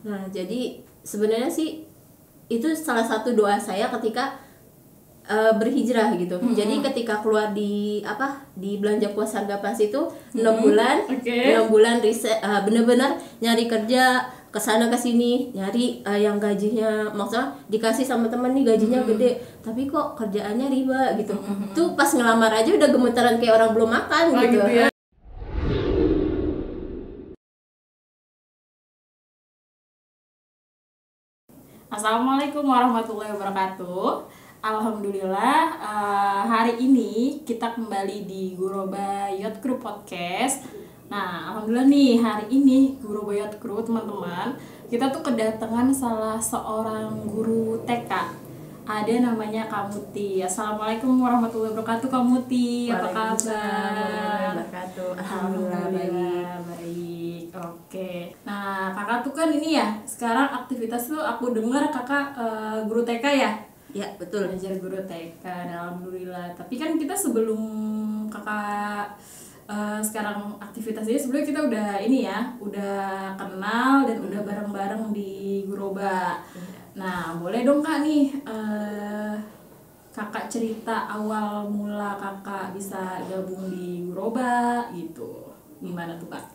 Nah, jadi sebenarnya sih itu salah satu doa saya ketika berhijrah gitu. Jadi ketika keluar di belanja puas harga pas itu 6 bulan, 6 bulan riset, bener-bener nyari kerja kesana kesini, nyari yang gajinya maksudnya dikasih sama temen nih gajinya gede, tapi kok kerjaannya riba gitu. Tuh pas ngelamar aja udah gemetaran kayak orang belum makan gitu. ya. Assalamualaikum warahmatullahi wabarakatuh. Alhamdulillah, hari ini kita kembali di Guroba Yacht Crew Podcast. Nah, alhamdulillah nih hari ini Guroba Yacht Crew teman-teman, kita tuh kedatangan salah seorang guru TK. Ada namanya Kak Muti. Assalamualaikum warahmatullahi wabarakatuh Kak Muti. Apa kabar? Alhamdulillah baik. Oke. Nah, kakak tuh kan ini ya, sekarang aktivitas tuh aku dengar kakak guru TK ya? Ya, betul. Belajar guru TK, nah, alhamdulillah. Tapi kan kita sebelum kakak sekarang aktivitasnya sebelumnya kita udah ini ya, udah kenal dan udah bareng-bareng di Guroba. Nah, boleh dong Kak nih kakak cerita awal mula kakak bisa gabung di Guroba gitu. Gimana tuh Kak?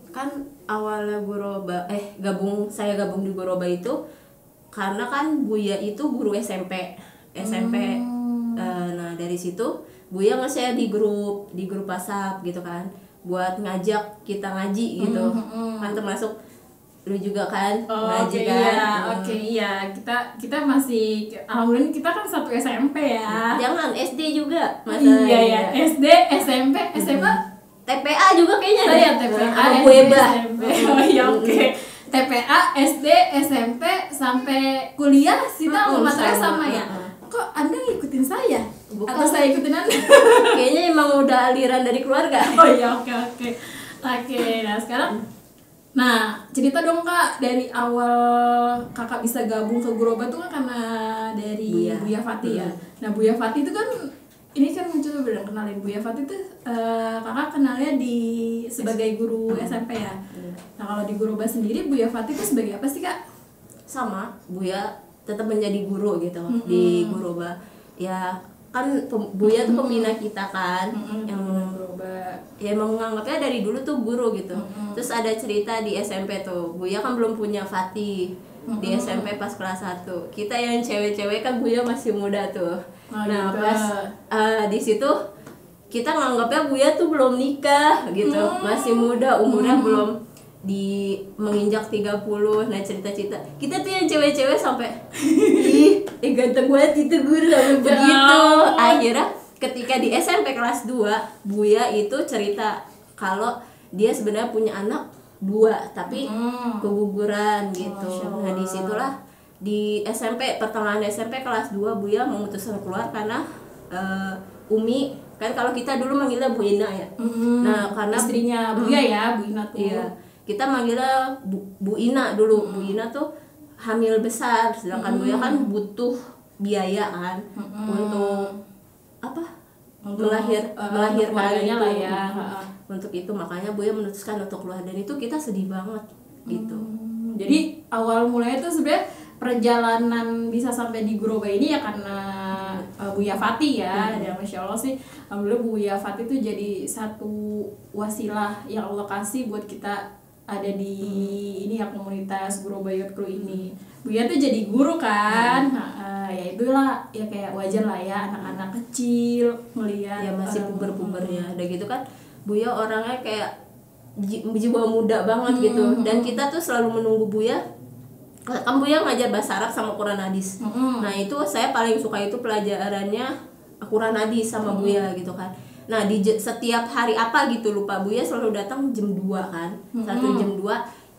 Kan awalnya saya gabung di Guroba itu karena kan Buya itu guru SMP. Nah dari situ Buya nge-share di grup WhatsApp gitu kan, buat ngajak kita ngaji gitu. Kan termasuk lu juga kan ngaji kan. Iya, kita masih alhamdulillah kita kan satu SMP ya. Jangan SD juga Iya, SD, SMP, SMA, TPA juga kayaknya ada. ya TPA, SD, SMP. Oh iya, oke. TPA, SD, SMP sampai kuliah kita materinya sama ya. Kok Anda ngikutin saya? Bukan. Atau saya ikutin Anda? Kayaknya emang udah aliran dari keluarga. Oh iya, oke. Nah sekarang, nah cerita dong Kak, dari awal kakak bisa gabung ke Guroba tuh kan karena dari Buya Fati ya. Nah Buya Fati itu kan, ini kan coba bilang kenalin Buya Fati itu kakak kenalnya sebagai guru SMP ya. Nah kalau di Guroba sendiri Buya Fati itu sebagai apa sih Kak? Sama, Buya tetap menjadi guru gitu di Guroba. Ya kan Buya tuh pembina kita kan, yang Guroba. Ya emang menganggapnya dari dulu tuh guru gitu. Terus ada cerita di SMP tuh, Buya kan belum punya Fatih di SMP pas kelas 1. Kita yang cewek-cewek kan Buya masih muda tuh. Nah gitu. pas di situ kita nganggapnya Buya tuh belum nikah gitu, masih muda, umurnya belum menginjak 30. Nah cerita-cerita kita tuh yang cewek-cewek sampai ganteng banget itu guru sampai begitu. Akhirnya ketika di SMP kelas 2 Buya itu cerita kalau dia sebenarnya punya anak 2 tapi keguguran gitu. Nah disitulah di SMP pertengahan SMP kelas 2 Buya memutuskan keluar karena Umi kan, kalau kita dulu manggilnya Bu Ina ya. Nah karena istrinya Buya ya, Bu Ina tuh. Iya, kita manggilnya Bu Ina dulu. Bu Ina tuh hamil besar, sedangkan Buya kan butuh biaya kan untuk melahirkan itu lah ya. Untuk itu makanya Buya memutuskan untuk keluar, dan itu kita sedih banget gitu. Jadi awal mulanya tuh sebenarnya perjalanan bisa sampai di Guroba ini ya karena Buya Fati ya. Dan Masya Allah sih, alhamdulillah Buya Fati tuh jadi satu wasilah yang Allah kasih buat kita ada di ini ya, komunitas Guroba Yacht Crew ini. Buya tuh jadi guru kan. Ya itulah ya, kayak wajar lah ya anak-anak kecil melihat ya masih puber-pubernya. Udah gitu kan Buya orangnya kayak jiwa muda banget gitu. Dan kita tuh selalu menunggu Buya. Kan Buya ngajar bahasa Arab sama Quran Hadis. Nah itu saya paling suka itu pelajarannya Quran Hadis sama Buya gitu kan. Nah di setiap hari apa gitu lupa, Buya selalu datang jam 2 kan. Jam 2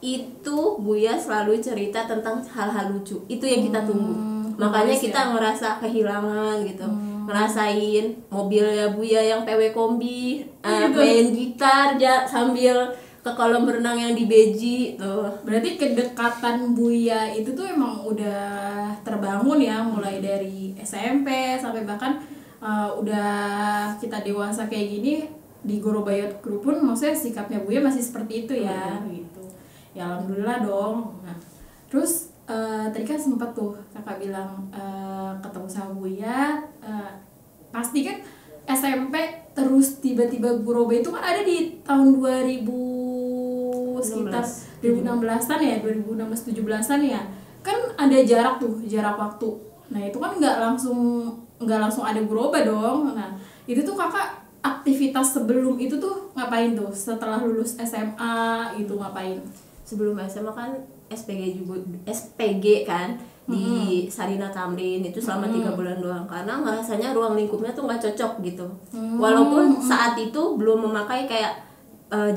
itu Buya selalu cerita tentang hal-hal lucu. Itu yang kita tunggu. Makanya kita ngerasa kehilangan gitu. Ngerasain mobilnya Buya yang PW kombi, main gitar sambil ke kolam renang yang di Beji tuh. Berarti kedekatan Buya itu tuh emang udah terbangun ya, mulai dari SMP sampai bahkan udah kita dewasa kayak gini di Guroba Yacht Crew pun maksudnya sikapnya Buya masih seperti itu ya gitu. Ya alhamdulillah dong. Nah, Terus tadi kan sempat tuh kakak bilang ketemu sama Buya, pasti kan SMP terus tiba-tiba Guroba itu kan ada di tahun 2000 sekitar 2016-an ya, 2016-17an ya. Kan ada jarak waktu. Nah, itu kan nggak langsung ada Guroba dong. Nah, itu tuh kakak aktivitas sebelum itu tuh ngapain tuh? Setelah lulus SMA itu ngapain? Sebelum SMA kan SPG kan di Sarina Tamrin itu selama 3 bulan doang, karena ngerasanya ruang lingkupnya tuh nggak cocok gitu. Walaupun saat itu belum memakai kayak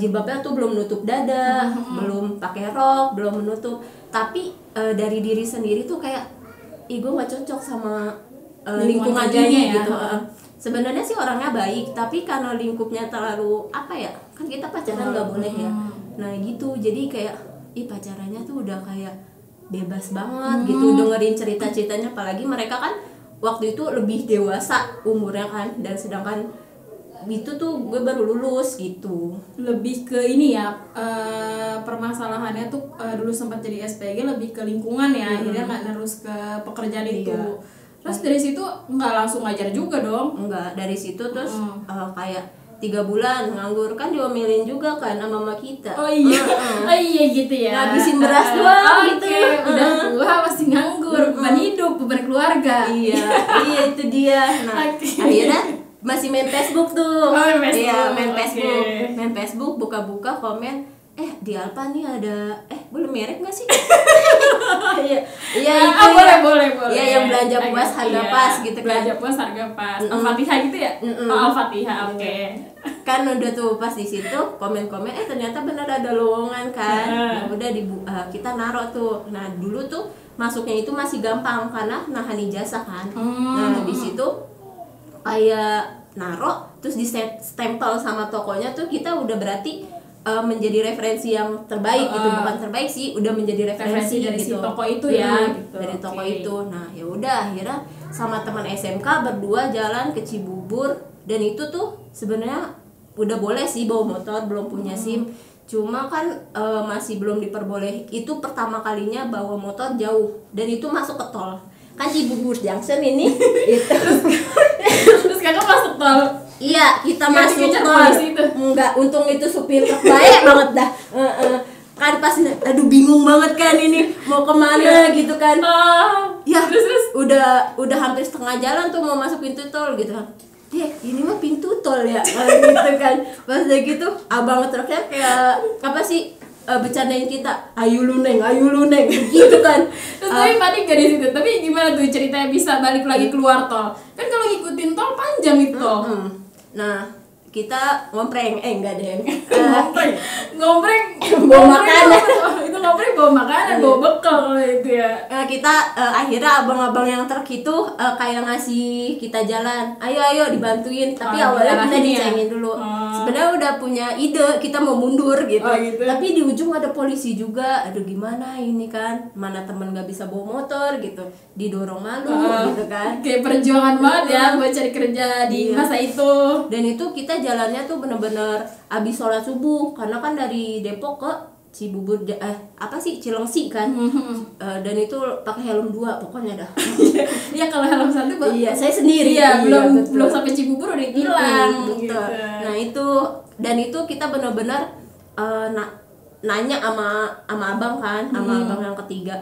jilbabnya tuh belum nutup dada, belum pakai rok, belum menutup, tapi dari diri sendiri tuh kayak gue nggak cocok sama lingkungan ini ya. Gitu. Sebenarnya sih orangnya baik, tapi karena lingkupnya terlalu apa ya, kan kita pacaran nggak boleh ya. Nah gitu, jadi kayak pacarannya tuh udah kayak bebas banget gitu, dengerin cerita-ceritanya, apalagi mereka kan waktu itu lebih dewasa umurnya kan, dan sedangkan itu tuh gue baru lulus gitu. Lebih ke ini ya, permasalahannya tuh dulu sempat jadi SPG lebih ke lingkungan ya, akhirnya nggak terus ke pekerjaan itu. Terus dari situ nggak langsung ngajar juga dong? Enggak, dari situ terus kayak 3 bulan nganggur, kan diomelin juga kan sama mama kita. Oh iya, oh iya gitu ya. Ngabisin beras doang gitu. Udah tua masih nganggur, beban hidup, beban keluarga. Iya itu dia. Nah, akhirnya masih main Facebook tuh. Main Facebook, buka-buka komen, di Alfa nih ada, boleh merek nggak sih? Iya itu boleh. Iya, yang belanja puas harga pas gitu kan. Belanja puas harga pas. Al-Fatihah gitu ya? Al-Fatihah, oke. Kan udah tuh pas di situ komen-komen, ternyata benar ada lowongan kan. Nah, udah kita naruh tuh. Nah, dulu tuh masuknya itu masih gampang karena nahan ijazah kan. Nah, di situ kayak naruh terus di stempel sama tokonya tuh, kita udah berarti menjadi referensi yang terbaik gitu, bukan terbaik sih, udah menjadi referensi dari gitu. si toko itu ya gitu. Dari toko itu. Nah, ya udah akhirnya sama teman SMK berdua jalan ke Cibubur, dan itu tuh sebenarnya udah boleh sih bawa motor, belum punya SIM. Cuma kan masih belum diperboleh. Itu pertama kalinya bawa motor jauh, dan itu masuk ke tol. Kan Cibubur Junction ini itu. Terus kakak masuk tol. Iya, kita masuk tol. Enggak, untung itu supir truk baik banget dah. Kan pas aduh bingung banget kan ini mau kemana gitu kan. Ya, terus udah hampir setengah jalan tuh mau masuk pintu tol gitu kan. Ini mah pintu tol ya. Gitu kan. Pas udah gitu abang truknya kayak apa sih? Bercandain kita, ayo lu neng gitu kan. Terus tapi panik gak di situ? Tapi gimana tuh ceritanya bisa balik lagi keluar tol? Kan kalau ngikutin tol panjang itu tol. Nah, kita ngompreng, enggak deh. Ngompreng bawa makanan. Itu ngompreng bawa makanan, bawa bekal kalau itu ya. Kita akhirnya abang-abang yang truk itu kayak ngasih kita jalan. Ayo dibantuin. Tapi awalnya kita dicengin dulu. Sebenarnya udah punya ide, kita mau mundur gitu. Tapi di ujung ada polisi juga. Aduh gimana ini kan? Mana temen nggak bisa bawa motor gitu. Didorong malu gitu kan. Kayak perjuangan banget ya buat cari kerja di masa itu. Dan itu kita jalannya tuh bener-bener abis sholat subuh, karena kan dari Depok ke Cibubur Cilengsi kan. Dan itu pakai helm 2 pokoknya dah. Iya, kalau helm 1 saya sendiri. Belum sampai Cibubur udah hilang gitu. Nah, itu kita benar-benar nanya sama abang kan, sama abang yang ketiga.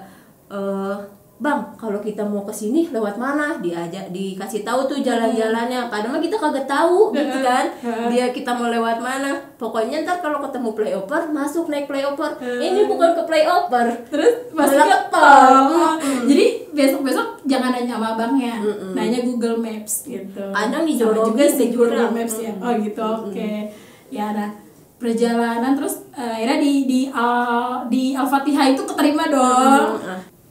Bang, kalau kita mau ke sini lewat mana? Dikasih tahu tuh jalan-jalannya. Padahal kita kagak tahu gitu kan. Kita mau lewat mana? Pokoknya ntar kalau ketemu flyover, masuk naik flyover. Ini bukan ke flyover. Terus masuk ke tol. Jadi besok-besok jangan nanya sama abangnya. Nanya Google Maps gitu. Kadang dijorokin juga sih Google Maps ya. Oh gitu. Oke. Ya ada perjalanan terus akhirnya di Al-Fatihah itu keterima dong.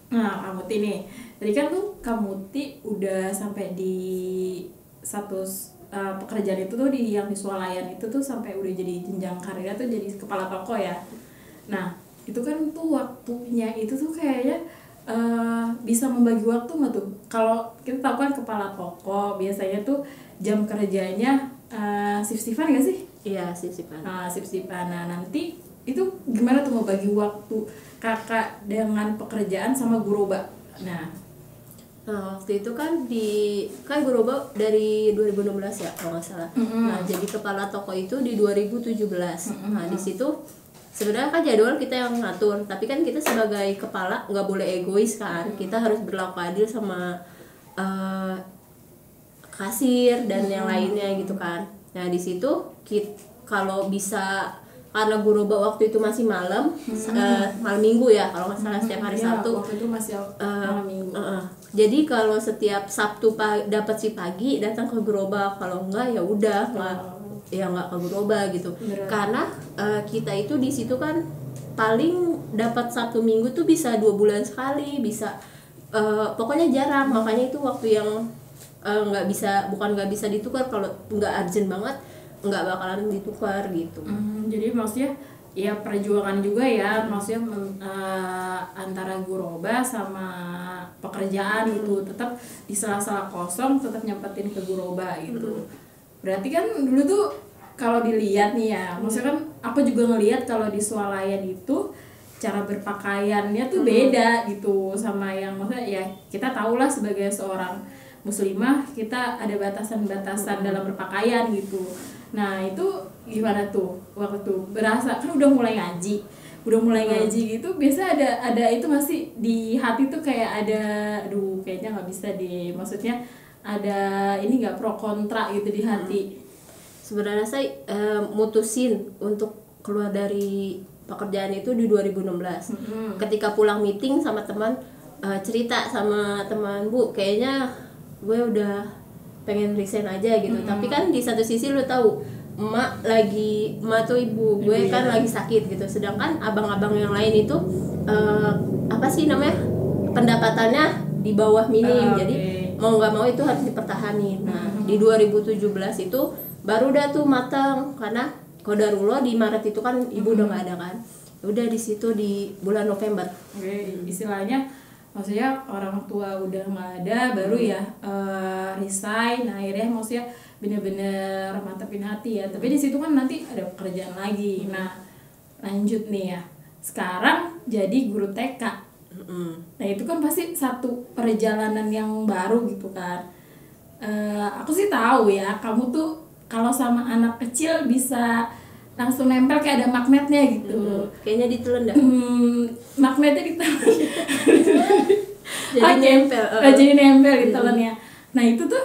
Nah, Kamuti nih, tadi kan tuh Kamuti udah sampai di status pekerjaan itu tuh yang di swalayan itu tuh sampai udah jadi jenjang karirnya tuh jadi kepala toko ya. Nah, itu kan tuh waktunya itu tuh kayaknya bisa membagi waktu nggak tuh? Kalau kita tahu kan kepala toko biasanya tuh jam kerjanya shift-shiftan nggak sih? Iya, shift-shiftan. Shift-shiftan. Nah, nanti itu gimana tuh mau bagi waktu kakak dengan pekerjaan sama Guroba? Nah waktu itu kan kan Guroba dari 2016 ya kalau nggak salah. Nah jadi kepala toko itu di 2017. Nah di situ sebenarnya kan jadwal kita yang ngatur, tapi kan kita sebagai kepala nggak boleh egois kan. Kita harus berlaku adil sama kasir dan yang lainnya gitu kan. Nah di situ kalau bisa, karena Guroba waktu itu masih malam, malam minggu ya kalau nggak salah, setiap hari Sabtu. Waktu itu masih malam minggu. Jadi kalau setiap Sabtu dapat si pagi datang ke Guroba, kalau enggak ya udah nggak ke Guroba gitu. Beneran. Karena kita itu di situ kan paling dapat Sabtu Minggu tuh bisa 2 bulan sekali, bisa pokoknya jarang. Makanya itu waktu yang nggak bisa ditukar, kalau nggak urgent banget nggak bakalan ditukar gitu. Jadi maksudnya ya perjuangan juga ya, maksudnya antara Guroba sama pekerjaan gitu, tetap di sela-sela kosong tetap nyempetin ke Guroba gitu. Berarti kan dulu tuh kalau dilihat nih ya, maksudnya kan aku juga ngelihat kalau di Swalayan itu cara berpakaiannya tuh beda gitu sama yang, maksudnya ya kita tahulah sebagai seorang muslimah kita ada batasan-batasan dalam berpakaian gitu. Nah itu gimana tuh waktu berasa kan udah mulai ngaji gitu, biasa ada itu masih di hati tuh kayak ada, aduh kayaknya nggak bisa deh, maksudnya ada ini nggak pro kontra gitu di hati. Sebenarnya saya mutusin untuk keluar dari pekerjaan itu di 2016. Ketika pulang meeting sama teman, cerita sama teman, Bu kayaknya gue udah pengen resign aja gitu. Tapi kan di satu sisi lu tahu emak tuh ibu gue kan lagi sakit gitu, sedangkan abang-abang yang lain itu pendapatannya di bawah minim. Jadi mau nggak mau itu harus dipertahanin. Nah di 2017 itu baru dah tuh matang, karena qadarullah di Maret itu kan ibu udah nggak ada kan. Udah di situ di bulan November. Istilahnya maksudnya orang tua udah nggak ada, baru ya resign. Nah, akhirnya maksudnya bener-bener mantapin hati ya. Tapi di situ kan nanti ada pekerjaan lagi. Nah lanjut nih ya, sekarang jadi guru TK. Nah itu kan pasti satu perjalanan yang baru gitu kan. Aku sih tahu ya, kamu tuh kalau sama anak kecil bisa langsung nempel kayak ada magnetnya gitu. Kayaknya ditelan dah. Magnetnya ditelan. Jadi nempel. Jadi nempel ditelannya. Nah itu tuh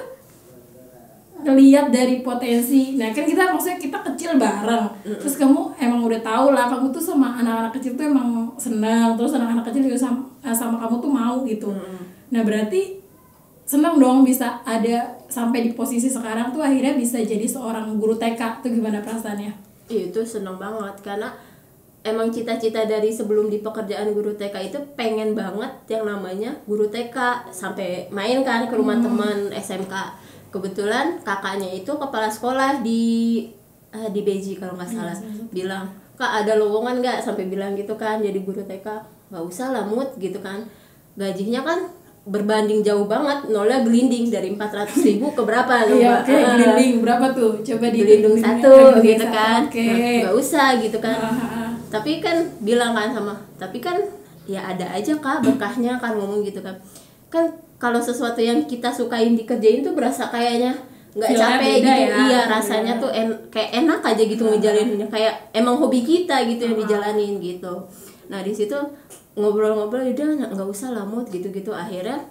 ngelihat dari potensi. Nah kan kita kecil bareng. Terus kamu emang udah tahu lah, kamu tuh sama anak-anak kecil tuh emang senang. Terus anak-anak kecil juga sama kamu tuh mau gitu. Nah berarti senang dong bisa ada sampai di posisi sekarang tuh, akhirnya bisa jadi seorang guru TK. Tuh gimana perasaannya? Itu seneng banget, karena emang cita-cita dari sebelum di pekerjaan guru TK itu pengen banget yang namanya guru TK, sampai main kan ke rumah teman SMK. Kebetulan kakaknya itu kepala sekolah di Beji kalau nggak salah, bilang, Kak ada lowongan nggak, sampai bilang gitu kan jadi guru TK. Nggak usah lah Mut gitu kan, gajinya kan berbanding jauh banget, nolnya gelinding dari 400.000 ke berapa tuh? Iya, gelinding berapa tuh? Coba gelinding 1 gitu kan. Nggak usah gitu kan. Tapi kan bilang kan tapi kan ya ada aja Kak berkahnya kan, ngomong gitu kan. Kan kalau sesuatu yang kita sukain dikerjain tuh berasa kayaknya nggak capek gitu ya. Iya rasanya tuh kayak enak aja gitu ngejalaninnya, kayak emang hobi kita gitu yang dijalanin gitu. Nah di situ ngobrol-ngobrol udah nggak usah lah Mut gitu-gitu. Akhirnya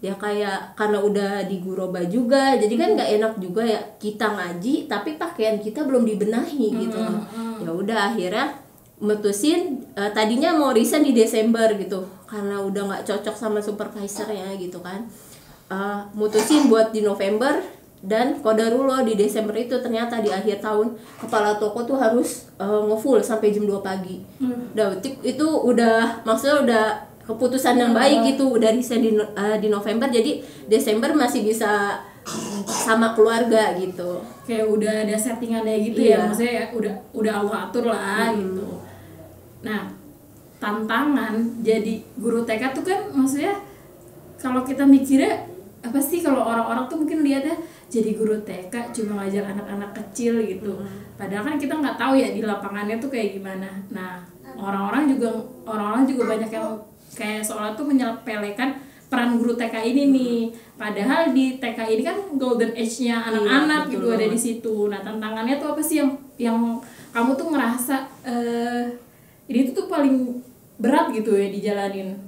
ya kayak karena udah di Guroba juga, jadi kan nggak enak juga ya kita ngaji tapi pakaian kita belum dibenahi gitu. Ya udah akhirnya mutusin, tadinya mau resign di Desember gitu karena udah nggak cocok sama supervisornya gitu kan. Mutusin buat di November, dan qadarullah di Desember itu ternyata di akhir tahun kepala toko tuh harus ngefull sampai jam 2 pagi. Itu udah maksudnya udah keputusan yang baik gitu, udah resign di November, jadi Desember masih bisa sama keluarga gitu. Kayak udah ada settingannya gitu ya, maksudnya ya udah Allah atur lah gitu. Nah, tantangan jadi guru TK tuh kan maksudnya kalau kita mikirnya apa sih, kalau orang-orang tuh mungkin lihatnya jadi guru TK cuma ngajar anak-anak kecil gitu. Padahal kan kita nggak tahu ya di lapangannya tuh kayak gimana. Nah, orang-orang juga banyak yang kayak seolah tuh menyepelekan peran guru TK ini nih. Padahal di TK ini kan golden age-nya anak-anak gitu ada di situ. Nah, tantangannya tuh apa sih yang kamu tuh ngerasa ini tuh paling berat gitu ya dijalanin?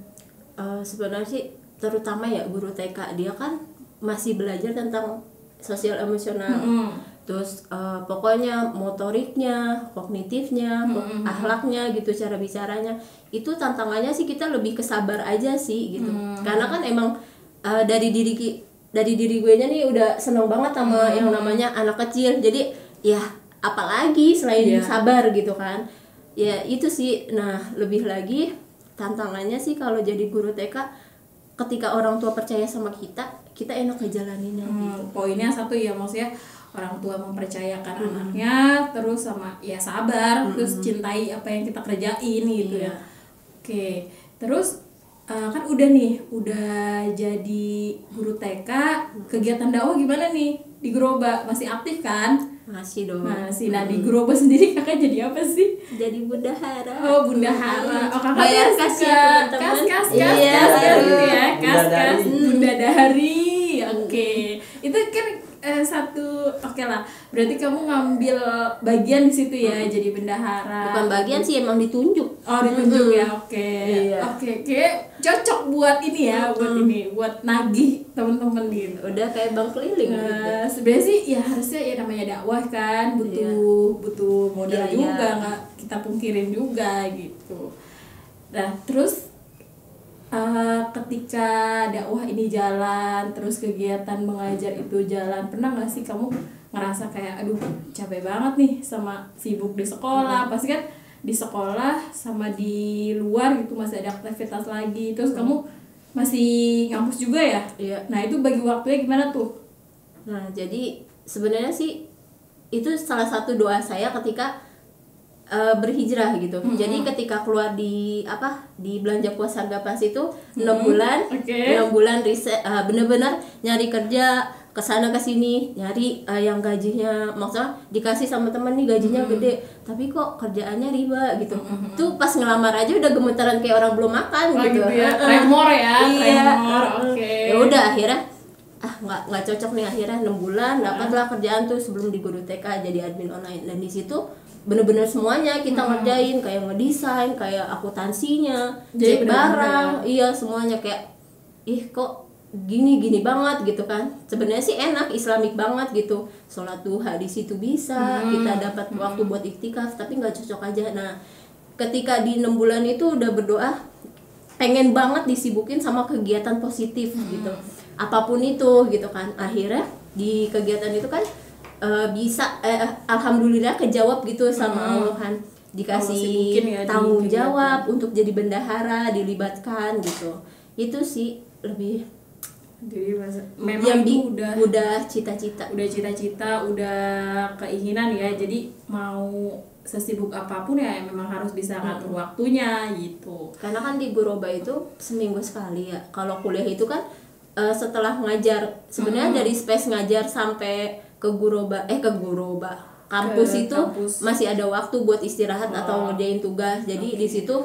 Sebenarnya sih terutama ya guru TK, dia kan masih belajar tentang sosial emosional. Terus pokoknya motoriknya, kognitifnya, akhlaknya gitu, cara bicaranya. Itu tantangannya sih kita lebih kesabar aja sih gitu. Karena kan emang dari diri gue nya nih udah seneng banget sama yang namanya anak kecil. Jadi ya apalagi selain sabar gitu kan. Ya itu sih. Nah, lebih lagi tantangannya sih kalau jadi guru TK, ketika orang tua percaya sama kita enak ngejalaninnya gitu. Poinnya satu ya, maksudnya orang tua mempercayakan anaknya, terus sama ya sabar, terus cintai apa yang kita kerjain gitu ya. Oke, terus kan udah jadi guru TK, kegiatan dakwah gimana nih di Guroba? Masih aktif kan? Masih dong. Masih. Nah, di Guroba sendiri kakak jadi apa sih? Jadi bendahara. Oh, bendahara. Oh, kakak bayar kas ya teman-teman. Kas Bunda Dari. Oke. Itu kan oke lah. Berarti kamu ngambil bagian di situ ya, jadi bendahara. Bukan bagian sih, emang ditunjuk. Oh, ditunjuk ya. Oke. Iya. Oke, cocok buat ini ya, buat nagih teman-teman gitu. Udah kayak bank keliling gitu. Sebenarnya sih ya harusnya ya namanya dakwah kan butuh modal juga, nggak kita pungkirin juga gitu. Nah, terus ketika dakwah ini jalan, terus kegiatan mengajar itu jalan, pernah nggak sih kamu ngerasa kayak aduh capek banget nih sama sibuk di sekolah? Pasti kan di sekolah sama di luar gitu masih ada aktivitas lagi, terus kamu masih ngampus juga ya? Iya. Nah, itu bagi waktunya gimana tuh? Nah, jadi sebenarnya sih itu salah satu doa saya ketika berhijrah gitu. Jadi ketika keluar di belanja puas harga pas itu 6 bulan, 6 bulan riset, bener-bener nyari kerja kesana kesini, nyari yang gajinya maksudnya dikasih sama temen nih gajinya gede, tapi kok kerjaannya riba gitu. Tuh pas ngelamar aja udah gemetaran kayak orang belum makan gitu. Ya. Tremor ya. Iya. Oke. Ya udah akhirnya nggak cocok nih, akhirnya 6 bulan dapatlah kerjaan tuh sebelum di guru TK jadi admin online, dan di situ bener-bener semuanya kita ngerjain, kayak ngedesain, kayak akuntansinya, cek barang, iya semuanya kayak kok gini banget gitu kan. Sebenarnya sih enak, islamik banget gitu, sholat duha di situ bisa, kita dapat waktu buat iktikaf, tapi nggak cocok aja. Nah, ketika di 6 bulan itu udah berdoa pengen banget disibukin sama kegiatan positif gitu, apapun itu gitu kan. Akhirnya di kegiatan itu kan bisa alhamdulillah kejawab gitu sama Allah kan, dikasih ya, tanggung jawab untuk jadi bendahara, dilibatkan gitu. Itu sih lebih jadi memang itu udah cita-cita, udah keinginan ya. Jadi mau sesibuk apapun ya memang harus bisa ngatur waktunya gitu. Karena kan di Guroba itu seminggu sekali ya. Kalau kuliah itu kan setelah ngajar sebenarnya dari space ngajar sampai ke Guroba kampus masih ada waktu buat istirahat atau ngerjain tugas. Jadi di situ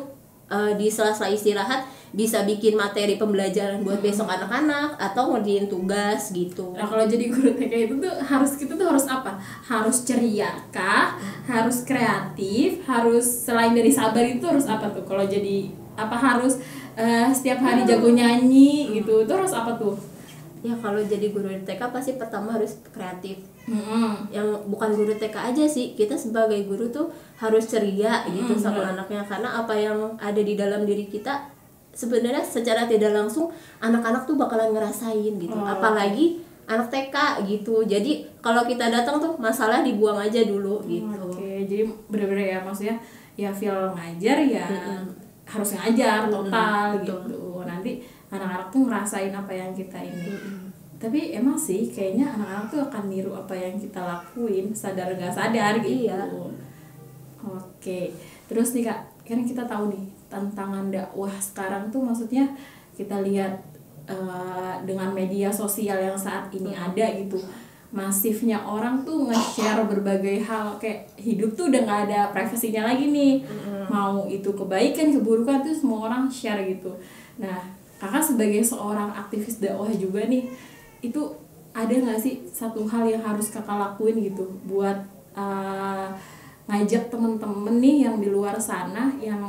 di sela-sela istirahat bisa bikin materi pembelajaran buat besok anak-anak atau ngerjain tugas gitu. Nah, kalau jadi guru TK itu tuh kita harus apa? Harus ceria kah? Harus kreatif? Harus selain dari sabar itu harus apa tuh? Kalau jadi harus setiap hari jago nyanyi gitu? Itu harus apa tuh? Ya kalau jadi guru TK pasti pertama harus kreatif. Yang bukan guru TK aja sih, kita sebagai guru tuh harus ceria gitu sama anaknya, karena apa yang ada di dalam diri kita sebenarnya secara tidak langsung anak-anak tuh bakalan ngerasain gitu. Apalagi anak TK gitu. Jadi kalau kita datang tuh masalah dibuang aja dulu gitu. Oke, jadi bener-bener ya, maksudnya ya feel ngajar ya harus ngajar total gitu. Nanti anak-anak tuh ngerasain apa yang kita ini. Tapi emang sih kayaknya anak-anak tuh akan niru apa yang kita lakuin, sadar nggak sadar gitu. Iya. Oke, terus nih Kak, kan kita tahu nih tantangan dakwah sekarang tuh, maksudnya kita lihat dengan media sosial yang saat ini ada gitu, masifnya orang tuh nge-share berbagai hal, kayak hidup tuh udah nggak ada privasinya lagi nih. Mau itu kebaikan, keburukan tuh semua orang share gitu. Nah, kakak sebagai seorang aktivis dakwah juga nih, itu ada nggak sih satu hal yang harus kakak lakuin gitu buat ngajak temen-temen nih yang di luar sana yang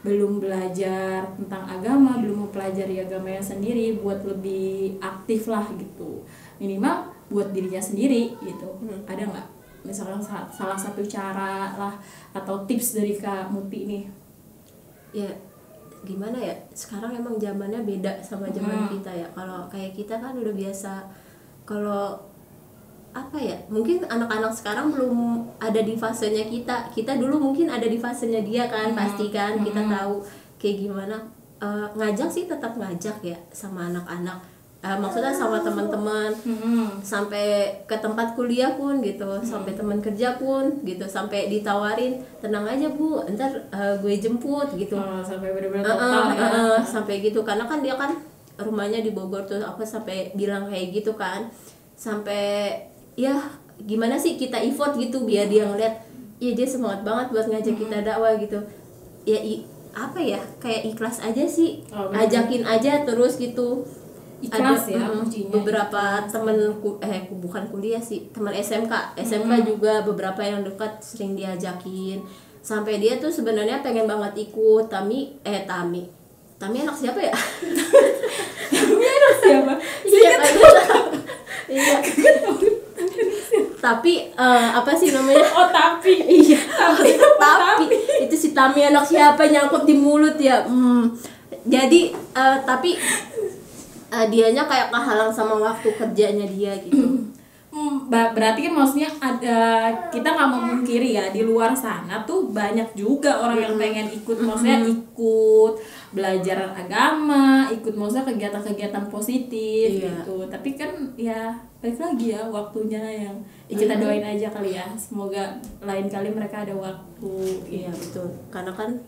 belum belajar tentang agama, belum mempelajari agamanya sendiri, buat lebih aktif lah gitu, minimal buat dirinya sendiri gitu. Ada nggak misalkan salah satu cara lah atau tips dari Kak Muti nih? Ya gimana ya, sekarang emang zamannya beda sama zaman kita ya. Kalau kayak kita kan udah biasa, kalau apa ya, mungkin anak-anak sekarang belum ada di fasenya kita dulu mungkin ada di fasenya dia kan. Pasti kan kita tahu kayak gimana. Ngajak sih tetap ngajak ya sama anak-anak, maksudnya sama teman-teman, sampai ke tempat kuliah pun gitu, sampai teman kerja pun gitu, sampai ditawarin tenang aja Bu, ntar gue jemput gitu. Sampai bener-bener total ya. Sampai gitu, karena kan dia kan rumahnya di Bogor tuh, aku sampai bilang kayak gitu kan, sampai ya gimana sih kita effort gitu biar dia ngeliat ya dia semangat banget buat ngajak kita dakwah gitu ya. Apa ya, kayak ikhlas aja sih, ajakin aja terus gitu. Ikhlas ada ya, beberapa temen bukan kuliah sih, teman SMK juga beberapa yang dekat sering diajakin, sampai dia tuh sebenarnya pengen banget ikut. Tami anak siapa ya? Tami anak siapa? Iya. Tapi apa sih namanya? Oh, tapi. Iya. Tapi itu si Tami anak siapa, nyangkut di mulut ya. Jadi tapi dianya kayak kehalang sama waktu kerjanya dia gitu. Berarti kan maksudnya ada, kita nggak memungkiri ya, di luar sana tuh banyak juga orang yang pengen ikut, maksudnya ikut belajar agama, ikut maksudnya kegiatan-kegiatan positif gitu. Tapi kan ya balik lagi ya waktunya yang kita doain aja kali ya, semoga lain kali mereka ada waktu. Iya betul, karena kan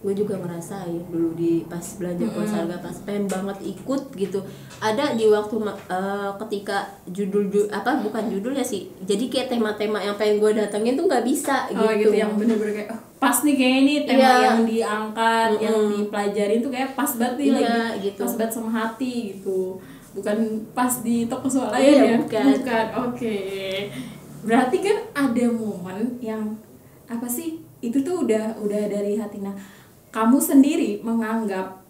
gue juga ngerasain dulu di pas belajar puasa pas pengen banget ikut gitu. Ada di waktu ketika bukan judulnya sih, jadi kayak tema-tema yang pengen gue datengin tuh nggak bisa gitu. Yang bener-bener kayak pas nih kayak ini tema yang diangkat, yang dipelajarin tuh kayak pas banget nih lagi gitu. Pas banget sama hati gitu, bukan pas di toko swalayan ya. Bukan. Oke. Berarti kan ada momen yang apa sih, itu tuh udah dari hati. Nah, kamu sendiri menganggap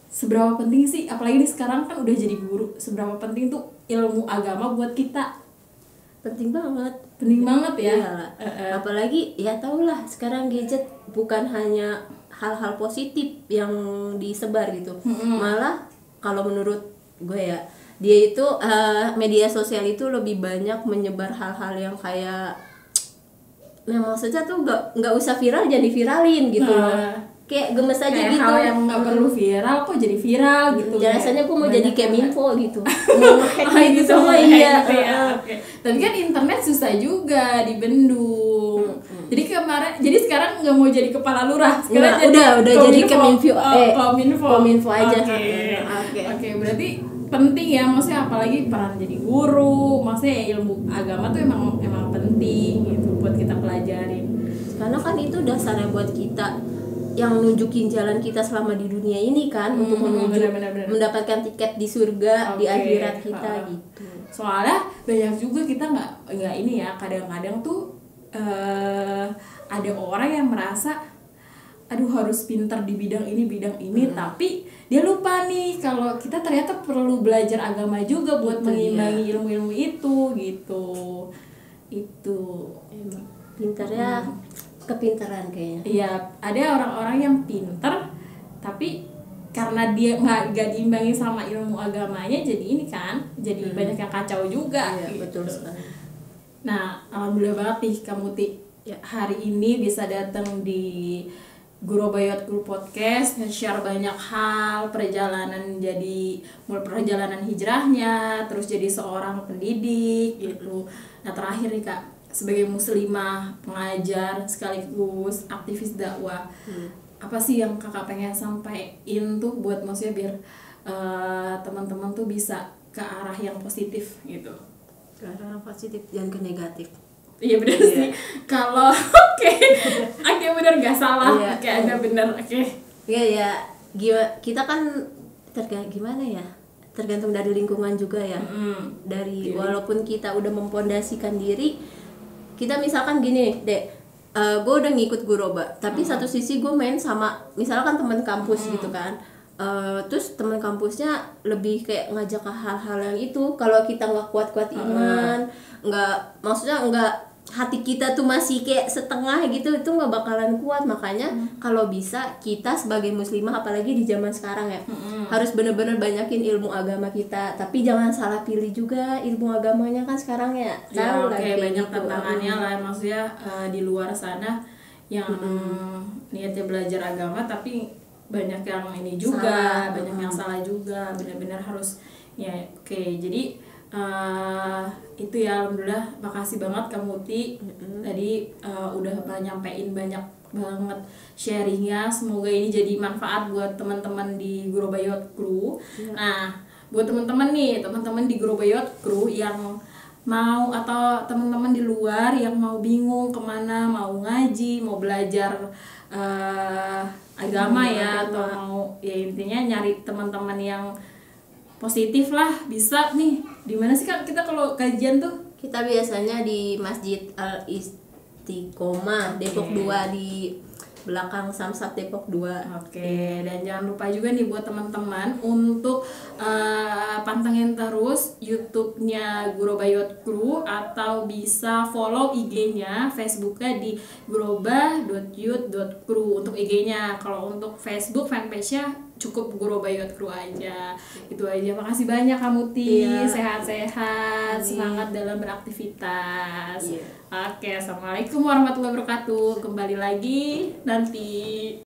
seberapa penting sih, apalagi nih sekarang kan udah jadi guru, seberapa penting tuh ilmu agama buat kita? Penting banget ya. Apalagi ya tau lah sekarang gadget bukan hanya hal-hal positif yang disebar gitu. Malah kalau menurut gue ya, dia itu media sosial itu lebih banyak menyebar hal-hal yang kayak maksudnya tuh nggak usah viral, jadi viralin gitu loh. Kayak gemes aja kayak gitu. Hal yang nggak perlu viral kok jadi viral gitu. Rasanya gue mau jadi Keminfo gitu. Mau nge-hack gitu semua iya. Okay. Tapi kan internet susah juga dibendung. Jadi sekarang nggak mau jadi kepala lurah. Sekarang udah jadi Keminfo. Kominfo aja. Oke, berarti penting ya, maksudnya apalagi peran jadi guru, maksudnya ilmu agama tuh emang penting gitu buat kita pelajarin. Karena kan itu dasarnya buat kita yang nunjukin jalan kita selama di dunia ini kan, untuk mendapatkan tiket di surga di akhirat kita gitu. Soalnya banyak juga kita nggak ini ya, kadang-kadang tuh ada orang yang merasa aduh harus pintar di bidang ini, tapi dia lupa nih kalau kita ternyata perlu belajar agama juga buat mengimbangi ilmu-ilmu itu gitu. Itu pintarnya kepintaran kayaknya. Iya, ada orang-orang yang pintar tapi karena dia nggak diimbangi sama ilmu agamanya, jadi ini kan jadi banyak yang kacau juga. Iya, gitu. Betul sekali. Nah, alhamdulillah banget nih kamu hari ini bisa datang di Guroba Youth Group Podcast, nge-share banyak hal, mulai perjalanan hijrahnya, terus jadi seorang pendidik gitu. Nah, terakhir nih Kak, sebagai muslimah, pengajar, sekaligus aktivis dakwah, apa sih yang Kakak pengen sampaikan tuh buat maksudnya biar teman-teman tuh bisa ke arah yang positif gitu. Ke arah positif dan ke negatif. Iya benar Iya. sih. Kalau oke benar nggak salah. Iya. Oke ada benar. Oke. Iya ya, kita kan gimana ya? Tergantung dari lingkungan juga ya. Dari walaupun kita udah mempondasikan diri, kita misalkan gini, Dek, gue udah ngikut Guroba, tapi satu sisi gue main sama misalkan teman kampus gitu kan. Terus teman kampusnya lebih kayak ngajak ke hal-hal yang itu, kalau kita nggak kuat-kuat iman, maksudnya nggak, hati kita tuh masih kayak setengah gitu, itu nggak bakalan kuat. Makanya kalau bisa kita sebagai muslimah, apalagi di zaman sekarang ya, harus bener-bener banyakin ilmu agama kita, tapi jangan salah pilih juga ilmu agamanya kan sekarang ya. Ya Tahu oke, lah kayak banyak gitu. tantangannya lah, maksudnya di luar sana yang niatnya belajar agama tapi banyak yang ini juga, Salah. banyak yang salah juga, benar-benar harus ya oke. Jadi itu ya, alhamdulillah, makasih banget Kak Muti tadi udah nyampein banyak banget sharingnya. Semoga ini jadi manfaat buat teman-teman di Guroba Youth Crew. Nah, buat teman-teman di Guroba Youth Crew yang mau, atau teman-teman di luar yang mau bingung kemana, mau ngaji, mau belajar agama ya, atau mau ya intinya nyari teman-teman yang positif lah, bisa nih. Di mana sih Kak kita kalau kajian tuh? Kita biasanya di Masjid Al Istiqomah Depok 2, di belakang Samsat Depok 2. Oke, dan jangan lupa juga nih buat teman-teman untuk pantengin terus YouTube-nya Guroba Youth Crew, atau bisa follow IG-nya, Facebook-nya di guroba.youth.crew untuk IG-nya. Kalau untuk Facebook fanpage-nya cukup Guroba Youth Crew aja. Itu aja. Makasih banyak Kak Muti. Iya. Sehat-sehat, semangat dalam beraktivitas. Oke, assalamualaikum warahmatullahi wabarakatuh. Kembali lagi nanti.